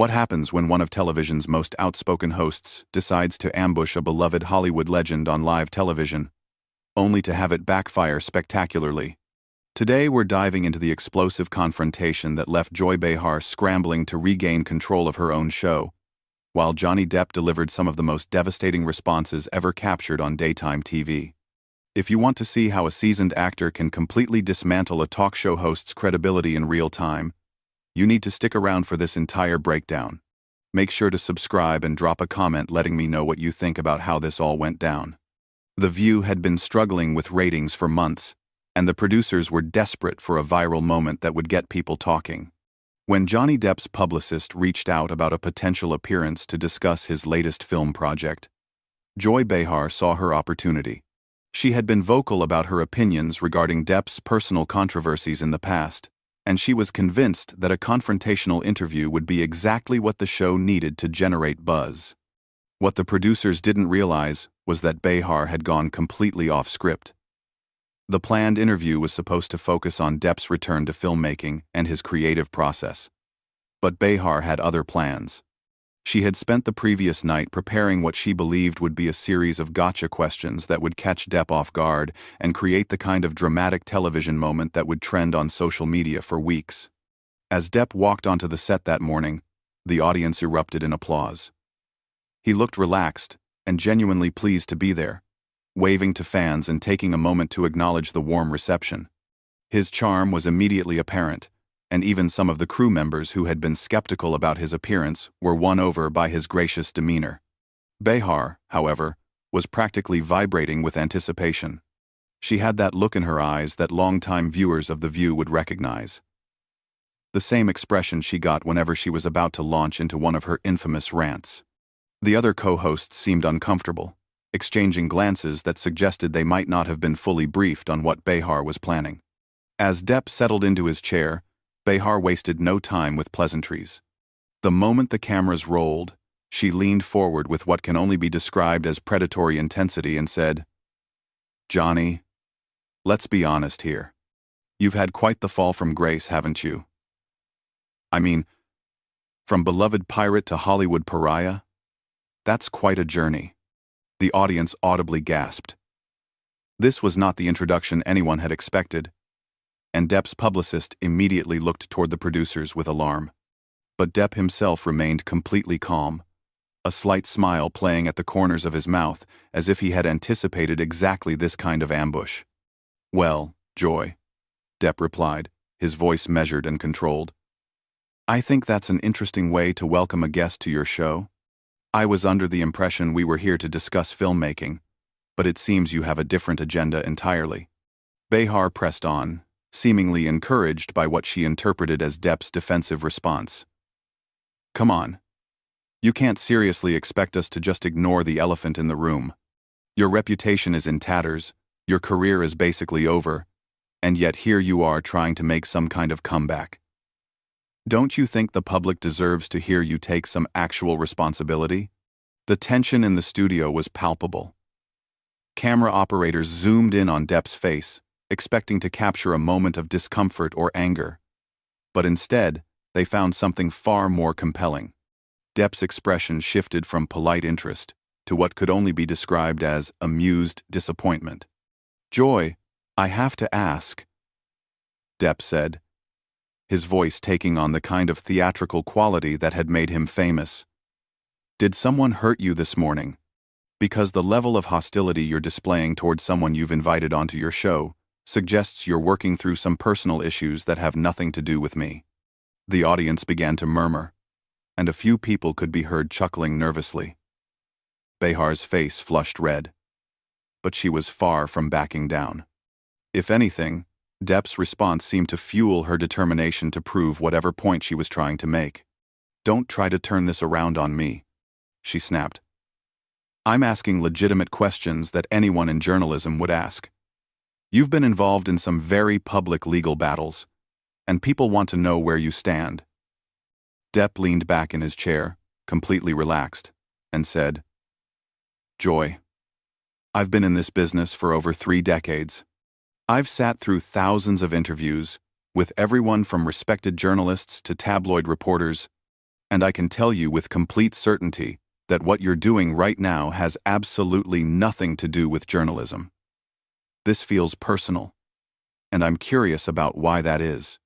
What happens when one of television's most outspoken hosts decides to ambush a beloved Hollywood legend on live television, only to have it backfire spectacularly? Today we're diving into the explosive confrontation that left Joy Behar scrambling to regain control of her own show, while Johnny Depp delivered some of the most devastating responses ever captured on daytime TV. If you want to see how a seasoned actor can completely dismantle a talk show host's credibility in real time, you need to stick around for this entire breakdown. Make sure to subscribe and drop a comment letting me know what you think about how this all went down. The View had been struggling with ratings for months, and the producers were desperate for a viral moment that would get people talking. When Johnny Depp's publicist reached out about a potential appearance to discuss his latest film project, Joy Behar saw her opportunity. She had been vocal about her opinions regarding Depp's personal controversies in the past, and she was convinced that a confrontational interview would be exactly what the show needed to generate buzz. What the producers didn't realize was that Behar had gone completely off script. The planned interview was supposed to focus on Depp's return to filmmaking and his creative process. But Behar had other plans. She had spent the previous night preparing what she believed would be a series of gotcha questions that would catch Depp off guard and create the kind of dramatic television moment that would trend on social media for weeks. As Depp walked onto the set that morning, the audience erupted in applause. He looked relaxed and genuinely pleased to be there, waving to fans and taking a moment to acknowledge the warm reception. His charm was immediately apparent, and even some of the crew members who had been skeptical about his appearance were won over by his gracious demeanor. Behar, however, was practically vibrating with anticipation. She had that look in her eyes that longtime viewers of The View would recognize. The same expression she got whenever she was about to launch into one of her infamous rants. The other co-hosts seemed uncomfortable, exchanging glances that suggested they might not have been fully briefed on what Behar was planning. As Depp settled into his chair, Behar wasted no time with pleasantries. The moment the cameras rolled, she leaned forward with what can only be described as predatory intensity and said, "Johnny, let's be honest here. You've had quite the fall from grace, haven't you? I mean, from beloved pirate to Hollywood pariah? That's quite a journey." The audience audibly gasped. This was not the introduction anyone had expected, and Depp's publicist immediately looked toward the producers with alarm. But Depp himself remained completely calm, a slight smile playing at the corners of his mouth as if he had anticipated exactly this kind of ambush. "Well, Joy," Depp replied, his voice measured and controlled. "I think that's an interesting way to welcome a guest to your show. I was under the impression we were here to discuss filmmaking, but it seems you have a different agenda entirely." Behar pressed on, seemingly encouraged by what she interpreted as Depp's defensive response. "Come on. You can't seriously expect us to just ignore the elephant in the room. Your reputation is in tatters, your career is basically over, and yet here you are trying to make some kind of comeback. Don't you think the public deserves to hear you take some actual responsibility?" The tension in the studio was palpable. Camera operators zoomed in on Depp's face, expecting to capture a moment of discomfort or anger. But instead, they found something far more compelling. Depp's expression shifted from polite interest to what could only be described as amused disappointment. "Joy, I have to ask," Depp said, his voice taking on the kind of theatrical quality that had made him famous. "Did someone hurt you this morning? Because the level of hostility you're displaying toward someone you've invited onto your show suggests you're working through some personal issues that have nothing to do with me." The audience began to murmur, and a few people could be heard chuckling nervously. Behar's face flushed red, but she was far from backing down. If anything, Depp's response seemed to fuel her determination to prove whatever point she was trying to make. "Don't try to turn this around on me," she snapped. "I'm asking legitimate questions that anyone in journalism would ask. You've been involved in some very public legal battles, and people want to know where you stand." Depp leaned back in his chair, completely relaxed, and said, "Joy, I've been in this business for over 3 decades. I've sat through thousands of interviews with everyone from respected journalists to tabloid reporters, And I can tell you with complete certainty that what you're doing right now has absolutely nothing to do with journalism. This feels personal, and I'm curious about why that is.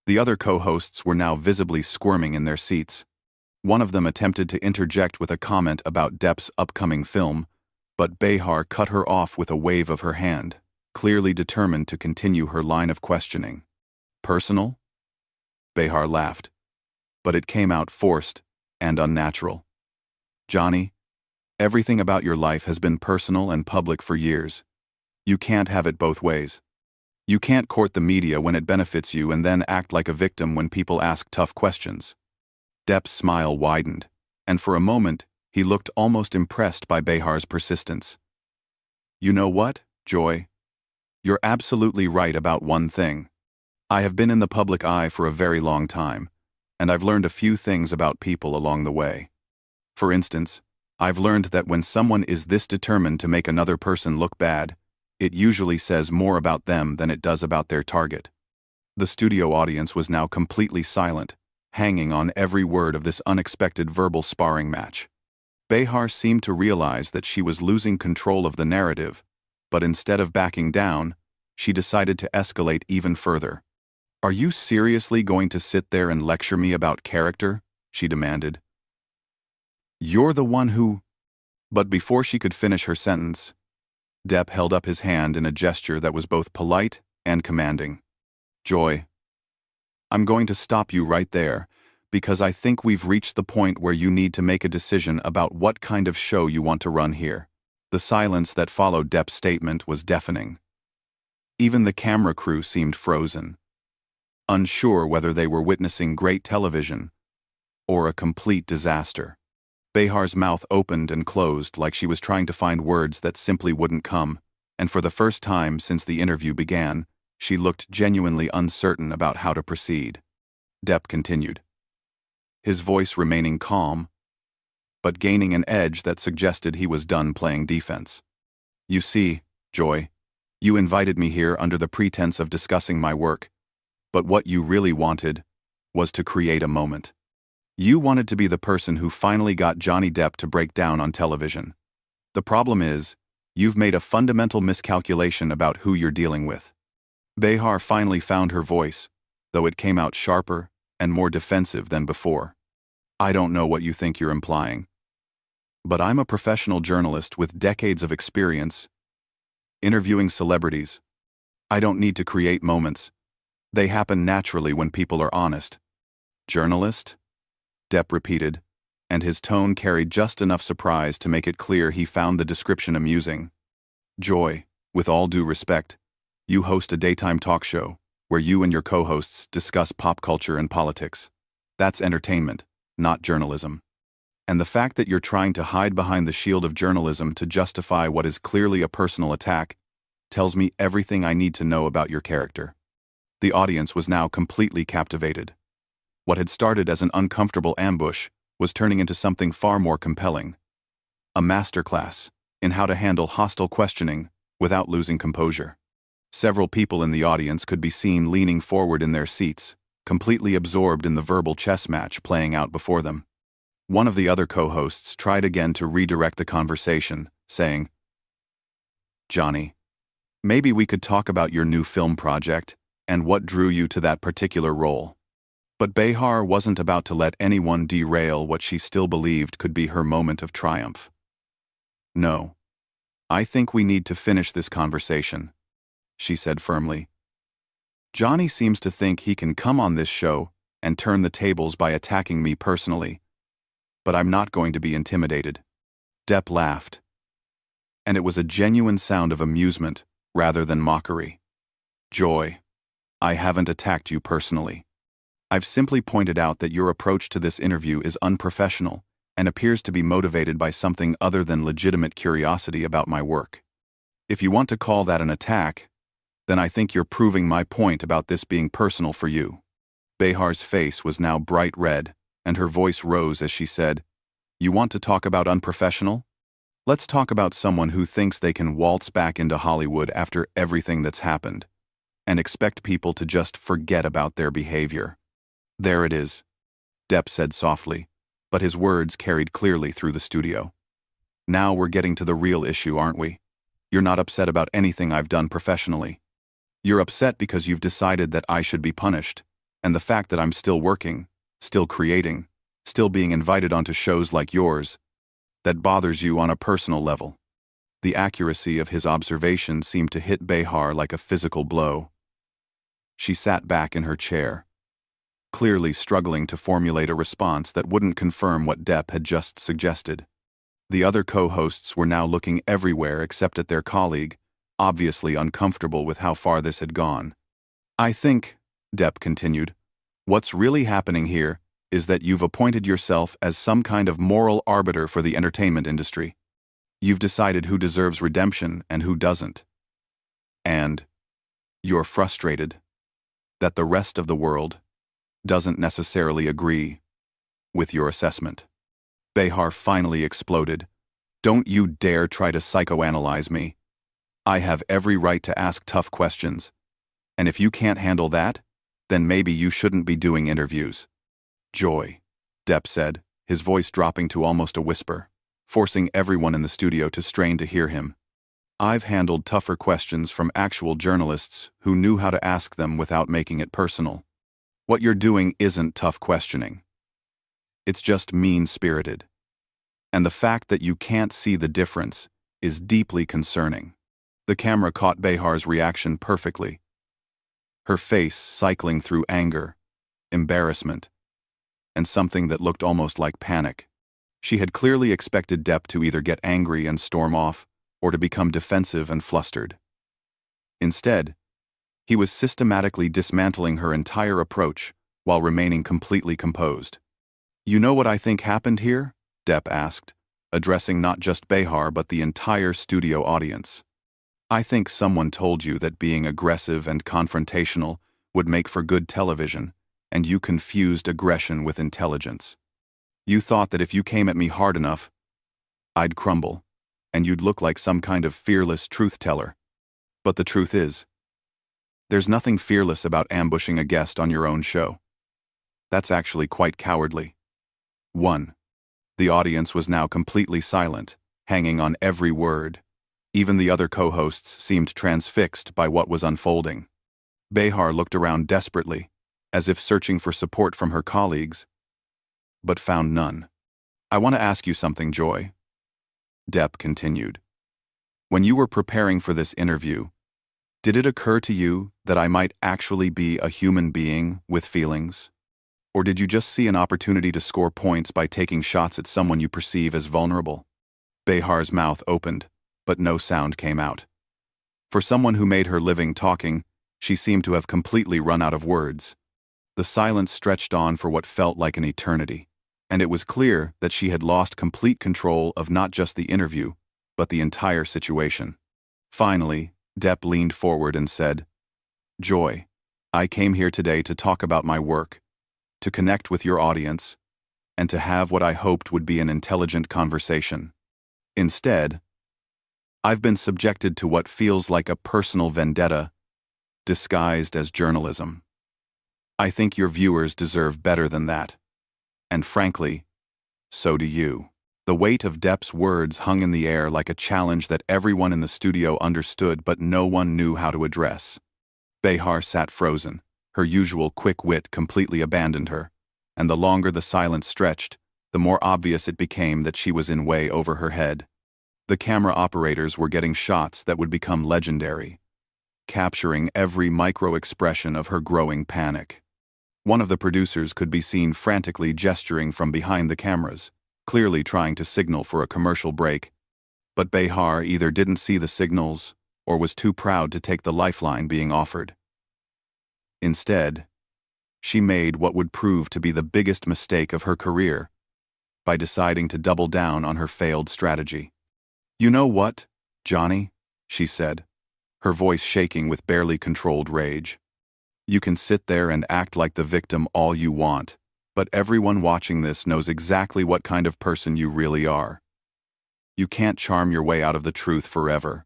The other co-hosts were now visibly squirming in their seats. One of them attempted to interject with a comment about Depp's upcoming film, but Behar cut her off with a wave of her hand, clearly determined to continue her line of questioning. Personal? Behar laughed, but it came out forced and unnatural. Johnny, everything about your life has been personal and public for years. You can't have it both ways. You can't court the media when it benefits you and then act like a victim when people ask tough questions. Depp's smile widened, and for a moment, he looked almost impressed by Behar's persistence. You know what, Joy? You're absolutely right about one thing. I have been in the public eye for a very long time, and I've learned a few things about people along the way. For instance, I've learned that when someone is this determined to make another person look bad, it usually says more about them than it does about their target. The studio audience was now completely silent, hanging on every word of this unexpected verbal sparring match. Behar seemed to realize that she was losing control of the narrative, but instead of backing down, she decided to escalate even further. Are you seriously going to sit there and lecture me about character? She demanded. You're the one who... But before she could finish her sentence, Depp held up his hand in a gesture that was both polite and commanding. Joy, I'm going to stop you right there, because I think we've reached the point where you need to make a decision about what kind of show you want to run here. The silence that followed Depp's statement was deafening. Even the camera crew seemed frozen, unsure whether they were witnessing great television or a complete disaster. Behar's mouth opened and closed like she was trying to find words that simply wouldn't come, and for the first time since the interview began, she looked genuinely uncertain about how to proceed. Depp continued, his voice remaining calm, but gaining an edge that suggested he was done playing defense. You see, Joy, you invited me here under the pretense of discussing my work, but what you really wanted was to create a moment. You wanted to be the person who finally got Johnny Depp to break down on television. The problem is, you've made a fundamental miscalculation about who you're dealing with. Behar finally found her voice, though it came out sharper and more defensive than before. I don't know what you think you're implying, but I'm a professional journalist with decades of experience interviewing celebrities. I don't need to create moments. They happen naturally when people are honest. Journalist? Depp repeated, and his tone carried just enough surprise to make it clear he found the description amusing. Joy, with all due respect, you host a daytime talk show where you and your co-hosts discuss pop culture and politics. That's entertainment, not journalism. And the fact that you're trying to hide behind the shield of journalism to justify what is clearly a personal attack tells me everything I need to know about your character. The audience was now completely captivated. What had started as an uncomfortable ambush was turning into something far more compelling. A masterclass in how to handle hostile questioning without losing composure. Several people in the audience could be seen leaning forward in their seats, completely absorbed in the verbal chess match playing out before them. One of the other co-hosts tried again to redirect the conversation, saying, Johnny, maybe we could talk about your new film project and what drew you to that particular role. But Behar wasn't about to let anyone derail what she still believed could be her moment of triumph. No, I think we need to finish this conversation, she said firmly. Johnny seems to think he can come on this show and turn the tables by attacking me personally, but I'm not going to be intimidated. Depp laughed, and it was a genuine sound of amusement rather than mockery. Joy, I haven't attacked you personally. I've simply pointed out that your approach to this interview is unprofessional and appears to be motivated by something other than legitimate curiosity about my work. If you want to call that an attack, then I think you're proving my point about this being personal for you. Behar's face was now bright red, and her voice rose as she said, You want to talk about unprofessional? Let's talk about someone who thinks they can waltz back into Hollywood after everything that's happened, and expect people to just forget about their behavior. There it is. Depp said softly, but his words carried clearly through the studio. Now we're getting to the real issue, aren't we? You're not upset about anything I've done professionally. You're upset because you've decided that I should be punished, and the fact that I'm still working, still creating, still being invited onto shows like yours, that bothers you on a personal level. The accuracy of his observation seemed to hit Behar like a physical blow. She sat back in her chair, clearly struggling to formulate a response that wouldn't confirm what Depp had just suggested. The other co-hosts were now looking everywhere except at their colleague, obviously uncomfortable with how far this had gone. I think, Depp continued, what's really happening here is that you've appointed yourself as some kind of moral arbiter for the entertainment industry. You've decided who deserves redemption and who doesn't. And you're frustrated that the rest of the world doesn't necessarily agree with your assessment. Behar finally exploded. Don't you dare try to psychoanalyze me. I have every right to ask tough questions. And if you can't handle that, then maybe you shouldn't be doing interviews. Joy, Depp said, his voice dropping to almost a whisper, forcing everyone in the studio to strain to hear him. I've handled tougher questions from actual journalists who knew how to ask them without making it personal. What you're doing isn't tough questioning. It's just mean-spirited. And the fact that you can't see the difference is deeply concerning. The camera caught Behar's reaction perfectly. Her face cycling through anger, embarrassment, and something that looked almost like panic. She had clearly expected Depp to either get angry and storm off, or to become defensive and flustered. Instead, he was systematically dismantling her entire approach while remaining completely composed. You know what I think happened here? Depp asked, addressing not just Behar but the entire studio audience. I think someone told you that being aggressive and confrontational would make for good television, and you confused aggression with intelligence. You thought that if you came at me hard enough, I'd crumble, and you'd look like some kind of fearless truth-teller. But the truth is, there's nothing fearless about ambushing a guest on your own show. That's actually quite cowardly. 1. The audience was now completely silent, hanging on every word. Even the other co-hosts seemed transfixed by what was unfolding. Behar looked around desperately, as if searching for support from her colleagues, but found none. I want to ask you something, Joy, Depp continued. When you were preparing for this interview, did it occur to you that I might actually be a human being with feelings? Or did you just see an opportunity to score points by taking shots at someone you perceive as vulnerable? Behar's mouth opened, but no sound came out. For someone who made her living talking, she seemed to have completely run out of words. The silence stretched on for what felt like an eternity, and it was clear that she had lost complete control of not just the interview, but the entire situation. Finally, Depp leaned forward and said, Joy, I came here today to talk about my work, to connect with your audience, and to have what I hoped would be an intelligent conversation. Instead, I've been subjected to what feels like a personal vendetta, disguised as journalism. I think your viewers deserve better than that. And frankly, so do you. The weight of Depp's words hung in the air like a challenge that everyone in the studio understood but no one knew how to address. Behar sat frozen. Her usual quick wit completely abandoned her, and the longer the silence stretched, the more obvious it became that she was in way over her head. The camera operators were getting shots that would become legendary, capturing every micro-expression of her growing panic. One of the producers could be seen frantically gesturing from behind the cameras, clearly trying to signal for a commercial break. But Behar either didn't see the signals or was too proud to take the lifeline being offered. Instead, she made what would prove to be the biggest mistake of her career by deciding to double down on her failed strategy. You know what, Johnny, she said, her voice shaking with barely controlled rage. You can sit there and act like the victim all you want, but everyone watching this knows exactly what kind of person you really are. You can't charm your way out of the truth forever.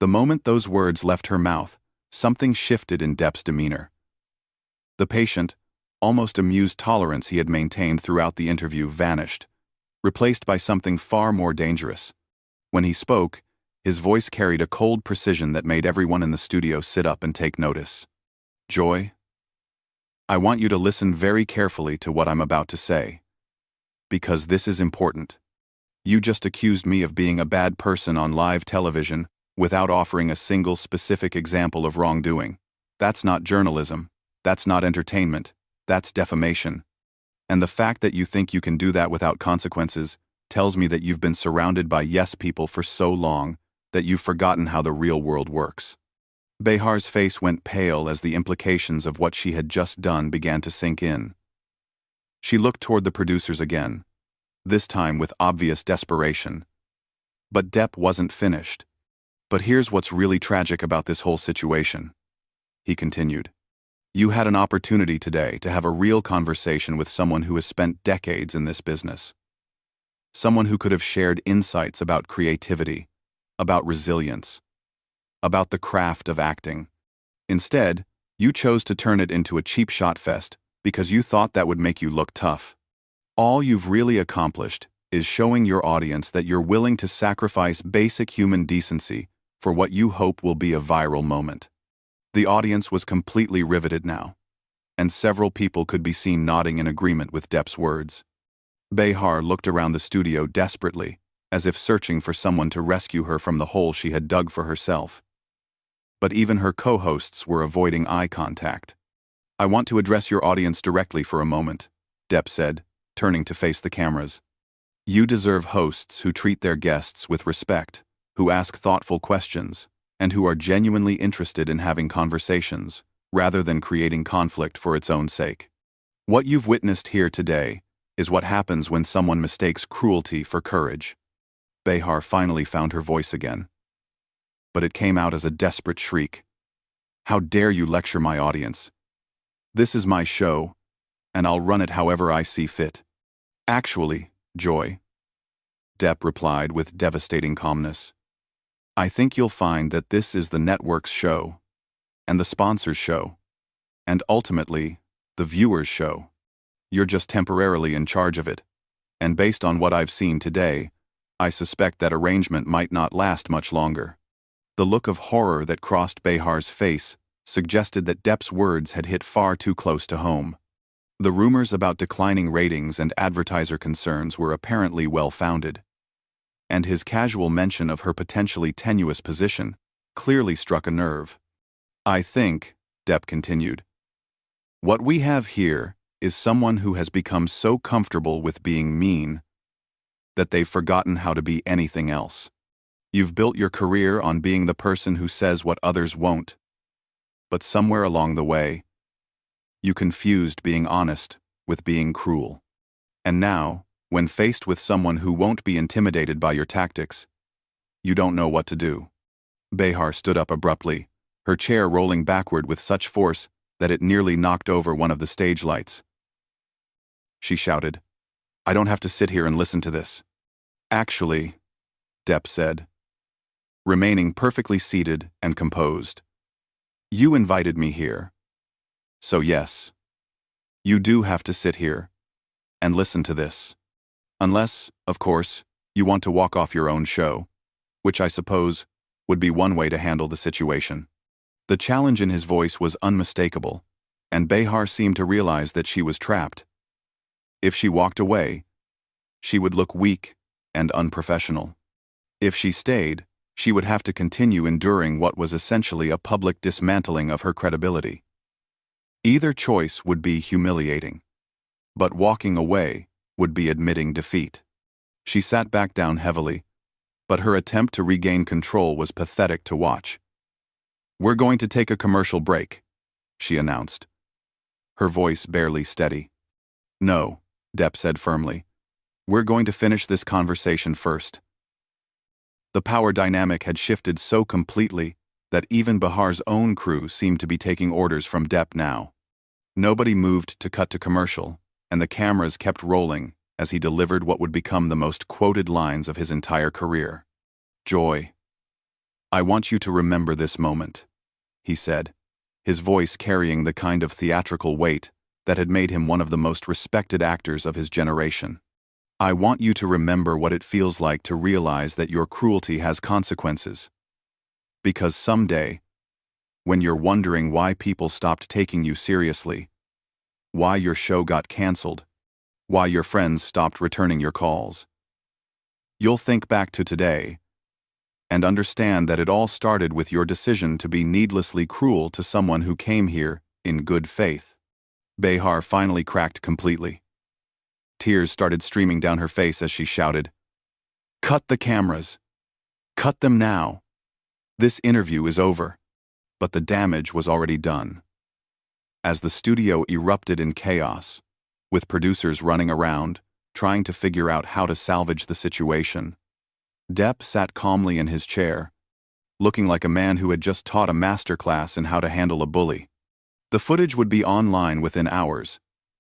The moment those words left her mouth, something shifted in Depp's demeanor. The patient, almost amused tolerance he had maintained throughout the interview vanished, replaced by something far more dangerous. When he spoke, his voice carried a cold precision that made everyone in the studio sit up and take notice. "Joy, I want you to listen very carefully to what I'm about to say. Because this is important. You just accused me of being a bad person on live television without offering a single specific example of wrongdoing. That's not journalism. That's not entertainment. That's defamation. And the fact that you think you can do that without consequences tells me that you've been surrounded by yes people for so long that you've forgotten how the real world works." Behar's face went pale as the implications of what she had just done began to sink in. She looked toward the producers again, this time with obvious desperation. But Depp wasn't finished. "But here's what's really tragic about this whole situation," he continued. "You had an opportunity today to have a real conversation with someone who has spent decades in this business. Someone who could have shared insights about creativity, about resilience, about the craft of acting. Instead, you chose to turn it into a cheap shot fest because you thought that would make you look tough. All you've really accomplished is showing your audience that you're willing to sacrifice basic human decency for what you hope will be a viral moment." The audience was completely riveted now, and several people could be seen nodding in agreement with Depp's words. Behar looked around the studio desperately, as if searching for someone to rescue her from the hole she had dug for herself. But even her co-hosts were avoiding eye contact. "I want to address your audience directly for a moment," Depp said, turning to face the cameras. "You deserve hosts who treat their guests with respect, who ask thoughtful questions, and who are genuinely interested in having conversations, rather than creating conflict for its own sake. What you've witnessed here today is what happens when someone mistakes cruelty for courage." Behar finally found her voice again. But it came out as a desperate shriek. "How dare you lecture my audience? This is my show, and I'll run it however I see fit." "Actually, Joy," Depp replied with devastating calmness, "I think you'll find that this is the network's show, and the sponsor's show, and ultimately, the viewer's show. You're just temporarily in charge of it, and based on what I've seen today, I suspect that arrangement might not last much longer." The look of horror that crossed Behar's face suggested that Depp's words had hit far too close to home. The rumors about declining ratings and advertiser concerns were apparently well-founded, and his casual mention of her potentially tenuous position clearly struck a nerve. "I think," Depp continued, "what we have here is someone who has become so comfortable with being mean that they've forgotten how to be anything else. You've built your career on being the person who says what others won't. But somewhere along the way, you confused being honest with being cruel. And now, when faced with someone who won't be intimidated by your tactics, you don't know what to do." Behar stood up abruptly, her chair rolling backward with such force that it nearly knocked over one of the stage lights. She shouted, "I don't have to sit here and listen to this." "Actually," Depp said, remaining perfectly seated and composed, "you invited me here. So yes, you do have to sit here and listen to this. Unless, of course, you want to walk off your own show, which I suppose would be one way to handle the situation." The challenge in his voice was unmistakable, and Behar seemed to realize that she was trapped. If she walked away, she would look weak and unprofessional. If she stayed, she would have to continue enduring what was essentially a public dismantling of her credibility. Either choice would be humiliating, but walking away would be admitting defeat. She sat back down heavily, but her attempt to regain control was pathetic to watch. "We're going to take a commercial break," she announced, her voice barely steady. "No," Depp said firmly. "We're going to finish this conversation first." The power dynamic had shifted so completely that even Behar's own crew seemed to be taking orders from Depp now. Nobody moved to cut to commercial, and the cameras kept rolling as he delivered what would become the most quoted lines of his entire career. "Joy, I want you to remember this moment," he said, his voice carrying the kind of theatrical weight that had made him one of the most respected actors of his generation. I want you to remember what it feels like to realize that your cruelty has consequences. Because someday, when you're wondering why people stopped taking you seriously, why your show got canceled, why your friends stopped returning your calls, you'll think back to today and understand that it all started with your decision to be needlessly cruel to someone who came here in good faith. Behar finally cracked completely. Tears started streaming down her face as she shouted, "Cut the cameras! Cut them now! This interview is over." But the damage was already done. As the studio erupted in chaos, with producers running around, trying to figure out how to salvage the situation, Depp sat calmly in his chair, looking like a man who had just taught a masterclass in how to handle a bully. The footage would be online within hours,